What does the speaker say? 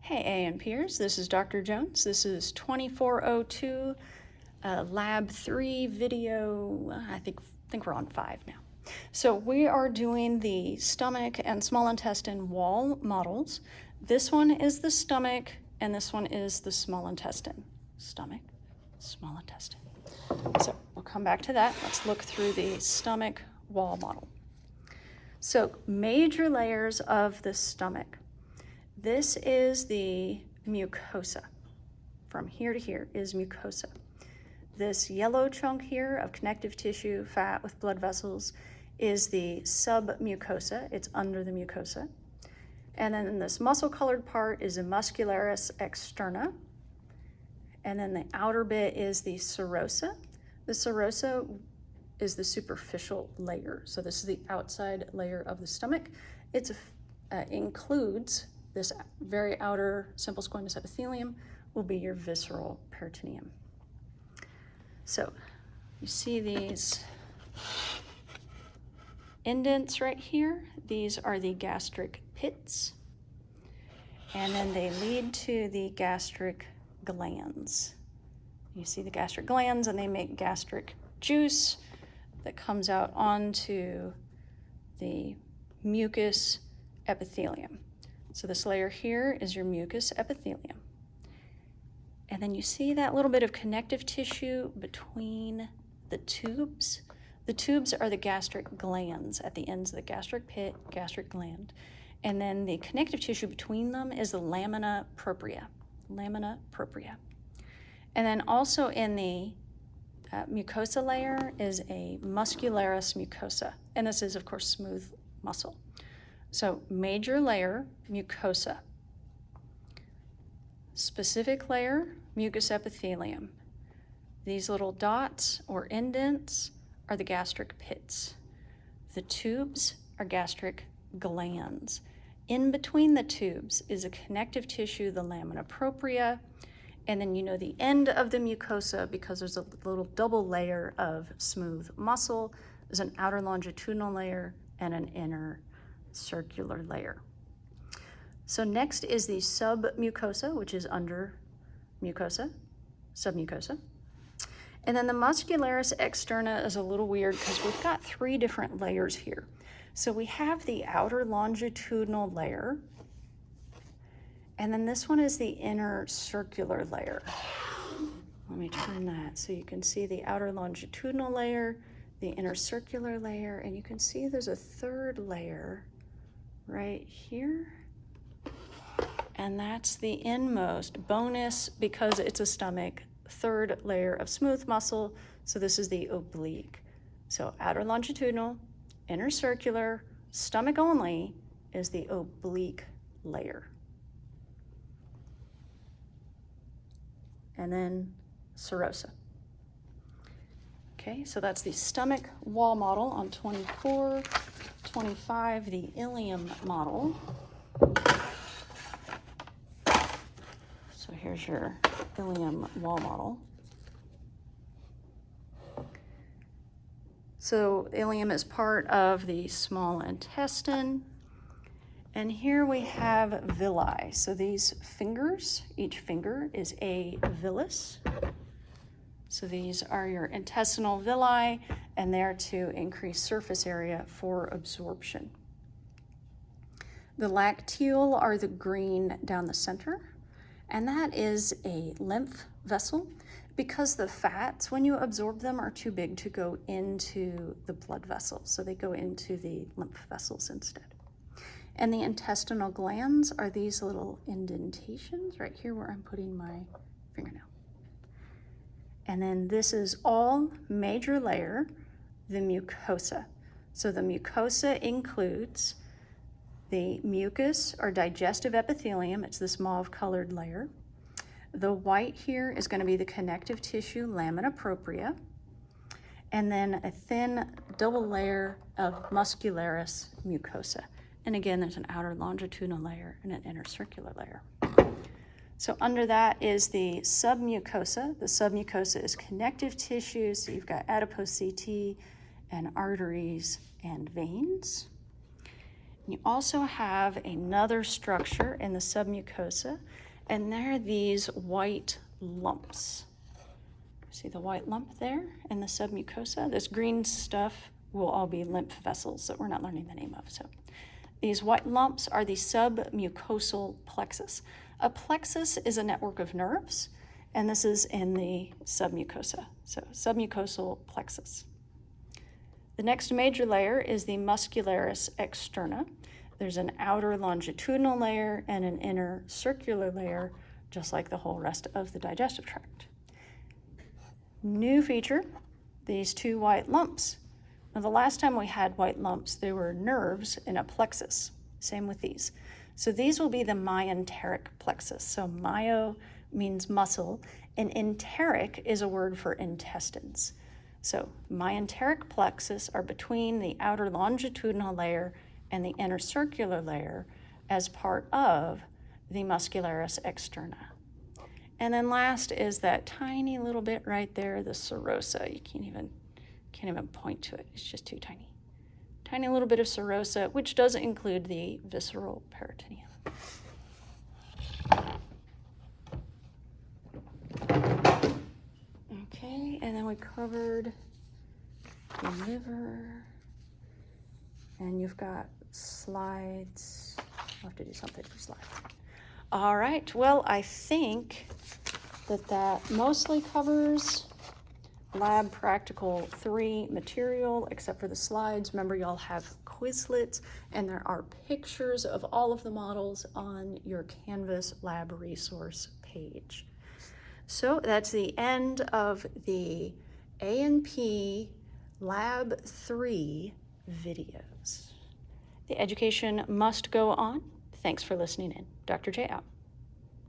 Hey A&Pers, this is Dr. Jones. This is 2402 Lab 3 video, I think we're on 5 now. So we are doing the stomach and small intestine wall models. This one is the stomach and this one is the small intestine. Stomach, small intestine. So we'll come back to that. Let's look through the stomach wall model. So major layers of the stomach. This is the mucosa. From here to here is mucosa. This yellow chunk here of connective tissue, fat with blood vessels, is the submucosa. It's under the mucosa. And then this muscle-colored part is the muscularis externa. And then the outer bit is the serosa. The serosa is the superficial layer. So this is the outside layer of the stomach. It includes this very outer simple squamous epithelium will be your visceral peritoneum. So you see these indents right here. These are the gastric pits. And then they lead to the gastric glands. You see the gastric glands and they make gastric juice that comes out onto the mucous epithelium. So this layer here is your mucous epithelium. And then you see that little bit of connective tissue between the tubes. The tubes are the gastric glands at the ends of the gastric pit, gastric gland. And then the connective tissue between them is the lamina propria. Lamina propria. And then also in the mucosa layer is a muscularis mucosa. And this is, of course, smooth muscle. So major layer, mucosa. Specific layer, mucous epithelium. These little dots or indents are the gastric pits. The tubes are gastric glands. In between the tubes is a connective tissue, the lamina propria, and then you know the end of the mucosa because there's a little double layer of smooth muscle. There's an outer longitudinal layer and an inner circular layer. So next is the submucosa, which is under mucosa, submucosa. And then the muscularis externa is a little weird because we've got 3 different layers here. So we have the outer longitudinal layer, and then this one is the inner circular layer. Let me turn that so you can see the outer longitudinal layer, the inner circular layer, and you can see there's a 3rd layer right here. And that's the inmost bonus because it's a stomach, 3rd layer of smooth muscle. So this is the oblique. So outer longitudinal, inner circular, stomach only is the oblique layer. And then serosa. Okay, so that's the stomach wall model on 24, 25, the Ileum model. So here's your Ileum wall model. So ileum is part of the small intestine. And here we have villi. So these fingers, each finger is a villus. So these are your intestinal villi, and they're to increase surface area for absorption. The lacteal are the green down the center, and that is a lymph vessel because the fats, when you absorb them, are too big to go into the blood vessels, so they go into the lymph vessels instead. And the intestinal glands are these little indentations right here where I'm putting my fingernail. And then this is all major layer, the mucosa. So the mucosa includes the mucus or digestive epithelium. It's this mauve-colored layer. The white here is going to be the connective tissue, lamina propria. And then a thin double layer of muscularis mucosa. And again, there's an outer longitudinal layer and an inner circular layer. So under that is the submucosa. The submucosa is connective tissue, so you've got adipose CT and arteries and veins. You also have another structure in the submucosa, and they're these white lumps. See the white lump there in the submucosa? This green stuff will all be lymph vessels that we're not learning the name of. So these white lumps are the submucosal plexus. A plexus is a network of nerves, and this is in the submucosa. So submucosal plexus. The next major layer is the muscularis externa. There's an outer longitudinal layer and an inner circular layer, just like the whole rest of the digestive tract. New feature, these two white lumps. Now, the last time we had white lumps, they were nerves in a plexus. Same with these. So these will be the myenteric plexus. So myo means muscle, and enteric is a word for intestines. So myenteric plexus are between the outer longitudinal layer and the inner circular layer as part of the muscularis externa. And then last is that tiny little bit right there, the serosa. You can't even point to it. It's just too tiny. Tiny little bit of serosa, which does include the visceral peritoneum. Okay, and then we covered the liver, and you've got slides. I'll have to do something for slides. All right, well, I think that mostly covers Lab Practical 3 material, except for the slides. Remember, y'all have Quizlets, and there are pictures of all of the models on your Canvas lab resource page. So that's the end of the A&P Lab 3 videos. The education must go on. Thanks for listening in. Dr. J out.